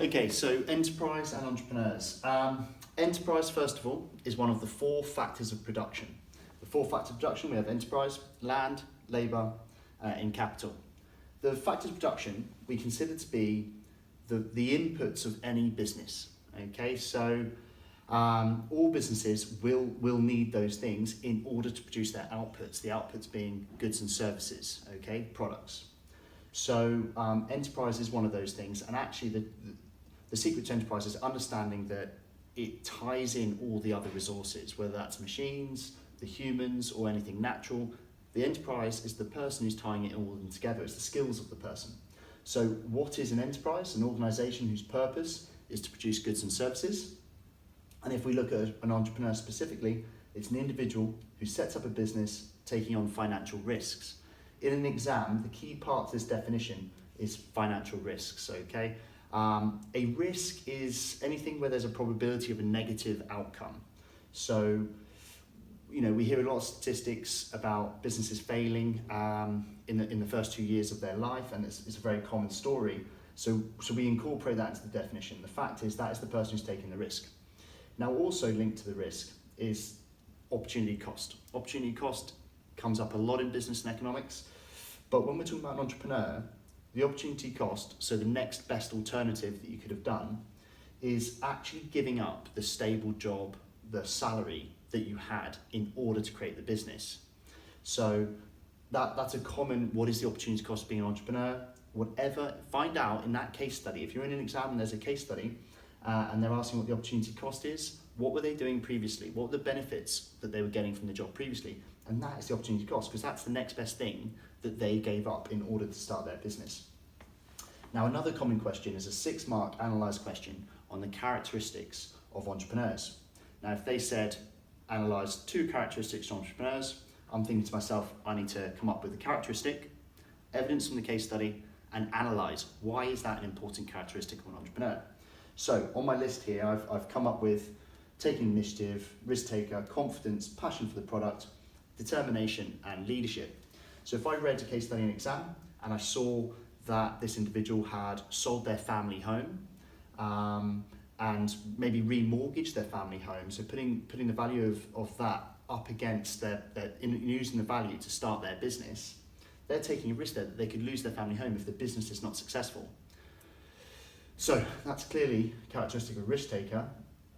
Okay, so enterprise and entrepreneurs. Enterprise, first of all, is one of the 4 factors of production. The 4 factors of production, we have enterprise, land, labour, and capital. The factors of production we consider to be the inputs of any business. Okay, so all businesses will need those things in order to produce their outputs. The outputs being goods and services, okay, products. So enterprise is one of those things, and actually the secret to enterprise is understanding that it ties in all the other resources, whether that's machines, the humans, or anything natural. The enterprise is the person who's tying it all in together. It's the skills of the person. So what is an enterprise? An organisation whose purpose is to produce goods and services. And if we look at an entrepreneur specifically, it's an individual who sets up a business taking on financial risks. In an exam, the key part of this definition is financial risks, okay? A risk is anything where there's a probability of a negative outcome. So, you know, we hear a lot of statistics about businesses failing in the first 2 years of their life, and it's a very common story. So we incorporate that into the definition. The fact is that is the person who's taking the risk. Now, also linked to the risk is opportunity cost. Opportunity cost comes up a lot in business and economics, but when we're talking about an entrepreneur, the opportunity cost, so the next best alternative that you could have done, is actually giving up the stable job, the salary that you had in order to create the business. So that's a common, what is the opportunity cost of being an entrepreneur? Whatever, find out in that case study. If you're in an exam and there's a case study and they're asking what the opportunity cost is, what were they doing previously? What were the benefits that they were getting from the job previously? And that is the opportunity cost, because that's the next best thing that they gave up in order to start their business. Now, another common question is a 6-mark analyse question on the characteristics of entrepreneurs. Now, if they said, analyse 2 characteristics of entrepreneurs, I'm thinking to myself, I need to come up with a characteristic, evidence from the case study, and analyse why is that an important characteristic of an entrepreneur. So on my list here, I've come up with taking initiative, risk taker, confidence, passion for the product, determination, and leadership. So if I read a case study in an exam and I saw that this individual had sold their family home and maybe remortgaged their family home, so putting the value of that up against using the value to start their business, they're taking a risk there that they could lose their family home if the business is not successful. So that's clearly characteristic of a risk taker.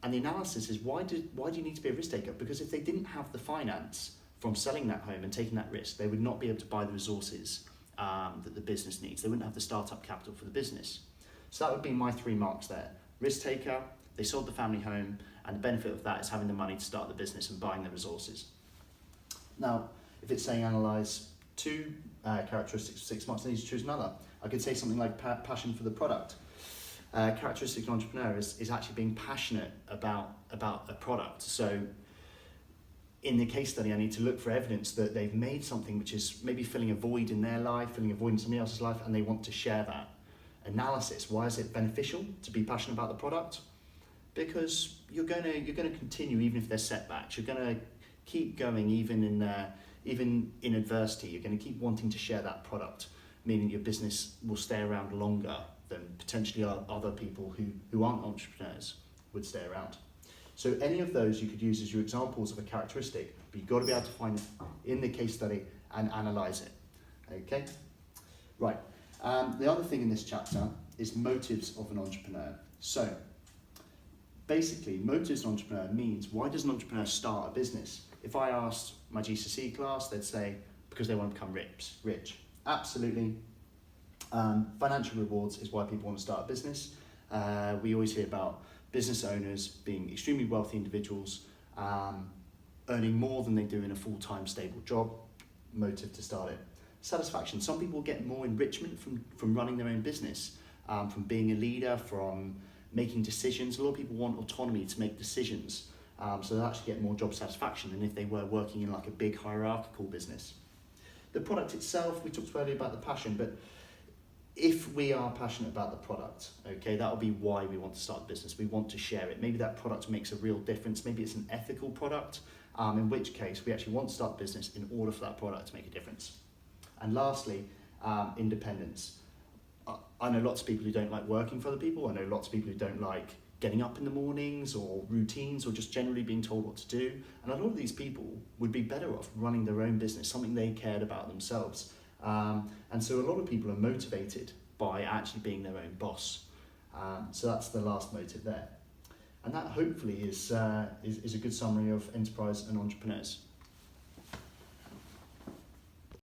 And the analysis is, why do you need to be a risk taker? Because if they didn't have the finance from selling that home and taking that risk, they would not be able to buy the resources that the business needs. They wouldn't have the startup capital for the business. So that would be my 3 marks there. Risk taker, they sold the family home, and the benefit of that is having the money to start the business and buying the resources. Now, if it's saying analyse 2 characteristics of 6 marks, I need to choose another. I could say something like passion for the product. Characteristic of an entrepreneur is actually being passionate about a product. So in the case study, I need to look for evidence that they've made something which is maybe filling a void in their life, filling a void in somebody else's life, and they want to share that. Analysis, why is it beneficial to be passionate about the product? Because you're going to continue even if there's setbacks. You're going to keep going even in adversity. You're going to keep wanting to share that product, meaning your business will stay around longer than potentially other people who aren't entrepreneurs would stay around. So any of those you could use as your examples of a characteristic, but you've got to be able to find it in the case study and analyse it. Okay? Right. The other thing in this chapter is motives of an entrepreneur. So basically, motives of an entrepreneur means, why does an entrepreneur start a business? If I asked my GCSE class, they'd say, because they want to become rich. Absolutely. Financial rewards is why people want to start a business. We always hear about business owners being extremely wealthy individuals, earning more than they do in a full-time stable job. Motive to start it. Satisfaction. Some people get more enrichment from running their own business, from being a leader, from making decisions. A lot of people want autonomy to make decisions, so they'll actually get more job satisfaction than if they were working in like a big hierarchical business. The product itself, we talked earlier about the passion, but if we are passionate about the product, okay, that'll be why we want to start a business. We want to share it. Maybe that product makes a real difference. Maybe it's an ethical product, in which case we actually want to start a business in order for that product to make a difference. And lastly, independence. I know lots of people who don't like working for other people. I know lots of people who don't like getting up in the mornings or routines or just generally being told what to do. And a lot of these people would be better off running their own business, something they cared about themselves. And so a lot of people are motivated by actually being their own boss. So that's the last motive there. And that hopefully is a good summary of enterprise and entrepreneurs.